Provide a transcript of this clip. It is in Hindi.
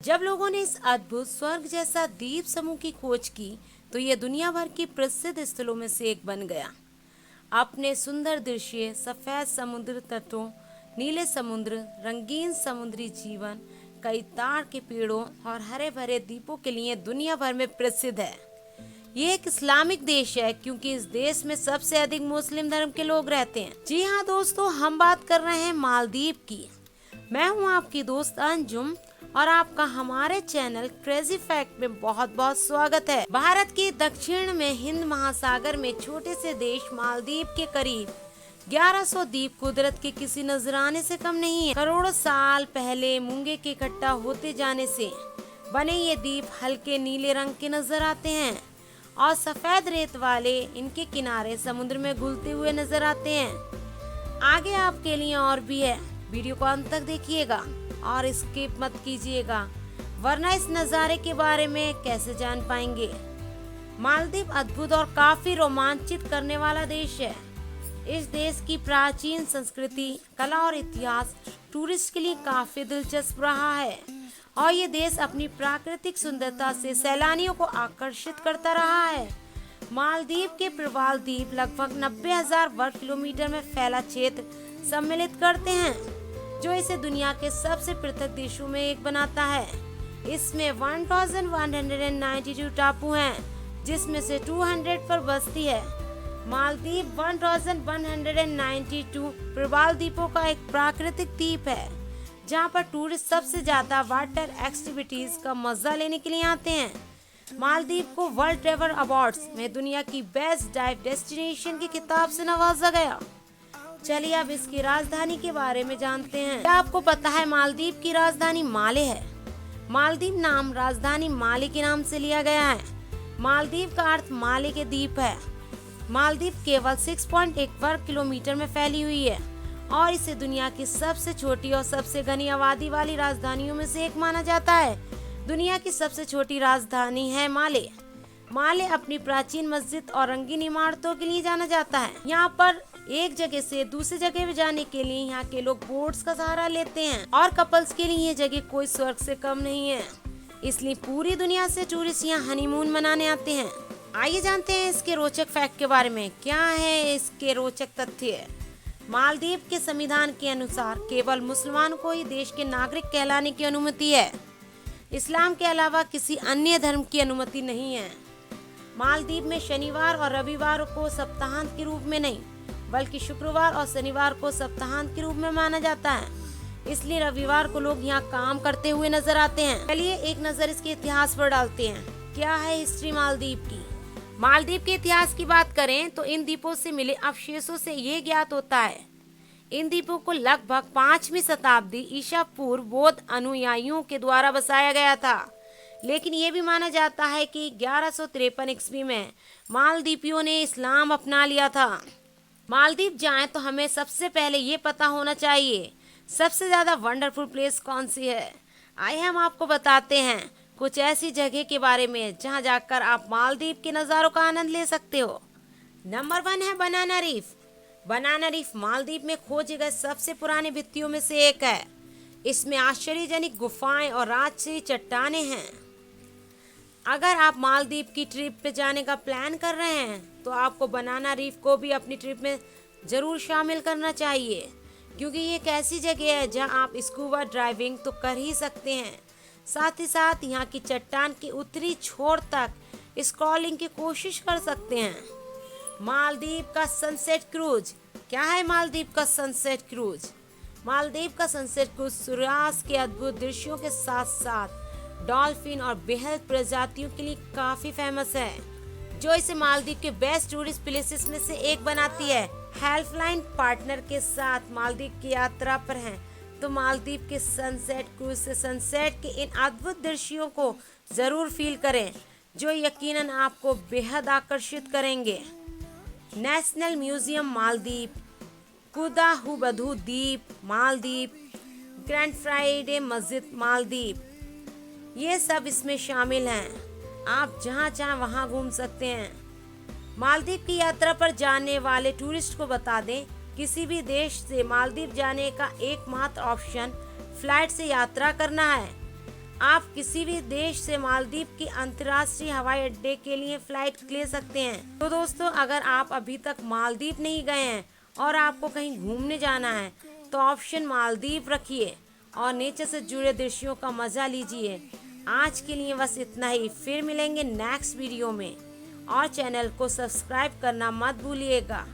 जब लोगों ने इस अद्भुत स्वर्ग जैसा द्वीप समूह की खोज की तो यह दुनिया भर की प्रसिद्ध स्थलों में से एक बन गया। अपने सुंदर दृश्य, सफेद समुद्र तटों, नीले समुद्र, रंगीन समुद्री जीवन, कई ताड़ के पेड़ों और हरे भरे द्वीपों के लिए दुनिया भर में प्रसिद्ध है। ये एक इस्लामिक देश है क्योंकि इस देश में सबसे अधिक मुस्लिम धर्म के लोग रहते हैं। जी हाँ दोस्तों, हम बात कर रहे हैं मालदीव की। मैं हूँ आपकी दोस्त अंजुम और आपका हमारे चैनल क्रेजी फैक्ट में बहुत बहुत स्वागत है। भारत के दक्षिण में हिंद महासागर में छोटे से देश मालदीव के करीब 1100 द्वीप कुदरत के किसी नजराने से कम नहीं है। करोड़ों साल पहले मूंगे के इकट्ठा होते जाने से बने ये द्वीप हल्के नीले रंग के नजर आते हैं और सफेद रेत वाले इनके किनारे समुद्र में घुलते हुए नजर आते हैं। आगे आपके लिए और भी है, वीडियो को अंत तक देखिएगा और स्किप मत कीजिएगा, वरना इस नज़ारे के बारे में कैसे जान पाएंगे। मालदीव अद्भुत और काफी रोमांचित करने वाला देश है। इस देश की प्राचीन संस्कृति, कला और इतिहास टूरिस्ट के लिए काफी दिलचस्प रहा है और ये देश अपनी प्राकृतिक सुंदरता से सैलानियों को आकर्षित करता रहा है। मालदीव के प्रवाल द्वीप लगभग 90,000 वर्ग किलोमीटर में फैला क्षेत्र सम्मिलित करते हैं, जो इसे दुनिया के सबसे पृथक देशों में एक बनाता है। इसमें 1192 टापू हैं, जिसमें से 200 पर बस्ती है। मालदीव 1192 प्रवाल द्वीपों का एक प्राकृतिक द्वीप है, जहां पर टूरिस्ट सबसे ज्यादा वाटर एक्टिविटीज का मजा लेने के लिए आते हैं। मालदीव को वर्ल्ड ट्रैवल अवार्ड्स में दुनिया की बेस्ट डाइव डेस्टिनेशन के खिताब से नवाजा गया। चलिए अब इसकी राजधानी के बारे में जानते हैं। क्या आपको पता है मालदीव की राजधानी माले है? मालदीव नाम राजधानी माले के नाम से लिया गया है। मालदीव का अर्थ माले के द्वीप है। मालदीव केवल 6.1 वर्ग किलोमीटर में फैली हुई है और इसे दुनिया की सबसे छोटी और सबसे घनी आबादी वाली राजधानियों में से एक माना जाता है। दुनिया की सबसे छोटी राजधानी है माले। माले अपनी प्राचीन मस्जिद और रंगीन इमारतों के लिए जाना जाता है। यहाँ पर एक जगह से दूसरी जगह में जाने के लिए यहाँ के लोग बोट्स का सहारा लेते हैं और कपल्स के लिए ये जगह कोई स्वर्ग से कम नहीं है। इसलिए पूरी दुनिया से टूरिस्ट यहाँ हनीमून मनाने आते हैं। आइए जानते हैं इसके रोचक फैक्ट के बारे में। क्या है इसके रोचक तथ्य? मालदीव के संविधान के अनुसार केवल मुसलमानों को ही देश के नागरिक कहलाने की अनुमति है। इस्लाम के अलावा किसी अन्य धर्म की अनुमति नहीं है। मालदीव में शनिवार और रविवार को सप्ताहांत के रूप में नहीं, बल्कि शुक्रवार और शनिवार को सप्ताहांत के रूप में माना जाता है। इसलिए रविवार को लोग यहाँ काम करते हुए नजर आते हैं। चलिए एक नजर इसके इतिहास पर डालते हैं। क्या है हिस्ट्री मालदीव की? मालदीव के इतिहास की बात करें तो इन द्वीपों से मिले अवशेषों से ये ज्ञात होता है इन द्वीपों को लगभग 5वीं शताब्दी ईसा पूर्व बौद्ध अनुयायियों के द्वारा बसाया गया था। लेकिन ये भी माना जाता है कि 1153 ईस्वी में मालदीपियों ने इस्लाम अपना लिया था। मालदीव जाएं तो हमें सबसे पहले ये पता होना चाहिए सबसे ज्यादा वंडरफुल प्लेस कौन सी है। आइए हम आपको बताते हैं कुछ ऐसी जगह के बारे में जहां जाकर आप मालदीव के नज़ारों का आनंद ले सकते हो। नंबर 1 है बनाना रीफ। बनाना रीफ मालदीव में खोजे गए सबसे पुराने भित्तियों में से एक है। इसमें आश्चर्यजनक गुफाएं और राजसी चट्टानें हैं। अगर आप मालदीव की ट्रिप पे जाने का प्लान कर रहे हैं तो आपको बनाना रीफ को भी अपनी ट्रिप में जरूर शामिल करना चाहिए, क्योंकि ये एक ऐसी जगह है जहां आप स्कूबा ड्राइविंग तो कर ही सकते हैं, साथ ही साथ यहाँ की चट्टान की उत्तरी छोर तक स्क्रॉलिंग की कोशिश कर सकते हैं। मालदीव का सनसेट क्रूज। क्या है मालदीव का सनसेट क्रूज? मालदीव का सनसेट क्रूज सूर्यास्त के अद्भुत दृश्यों के साथ साथ डॉल्फिन और बेहद प्रजातियों के लिए काफी फेमस है, जो इसे मालदीव के बेस्ट टूरिस्ट प्लेसेस में से एक बनाती है। हेल्पलाइन पार्टनर के साथ मालदीव की यात्रा पर हैं तो मालदीव के सनसेट क्रूज से सनसेट के इन अद्भुत दृश्यों को जरूर फील करें, जो यकीनन आपको बेहद आकर्षित करेंगे। नेशनल म्यूजियम मालदीव, कुदाहुबधु द्वीप मालदीव, ग्रैंड फ्राइडे मस्जिद मालदीव, ये सब इसमें शामिल हैं। आप जहां चाहें वहां घूम सकते हैं। मालदीव की यात्रा पर जाने वाले टूरिस्ट को बता दें, किसी भी देश से मालदीव जाने का एकमात्र ऑप्शन फ्लाइट से यात्रा करना है। आप किसी भी देश से मालदीव की अंतर्राष्ट्रीय हवाई अड्डे के लिए फ्लाइट ले सकते हैं। तो दोस्तों, अगर आप अभी तक मालदीव नहीं गए हैं और आपको कहीं घूमने जाना है तो ऑप्शन मालदीव रखिए और नेचर से जुड़े दृश्यों का मजा लीजिए। आज के लिए बस इतना ही, फिर मिलेंगे नेक्स्ट वीडियो में और चैनल को सब्सक्राइब करना मत भूलिएगा।